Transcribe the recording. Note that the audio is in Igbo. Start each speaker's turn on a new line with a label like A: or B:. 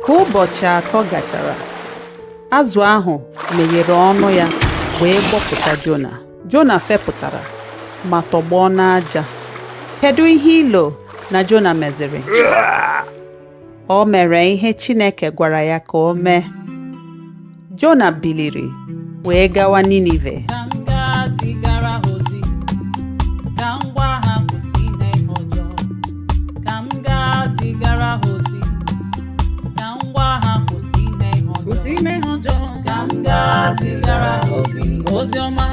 A: Ka ụbọchị 3 gachara, azụ ahụ meghere ọnụ ya wee gbọpụta Jona. Jona fepụtara ma tọgbọ n'aja. Kedu ihe ilo na Jona meziri? O mere ihe Chineke gwara ya ka o mee. Jona biliri wee gawa Ninive.
B: Oziọma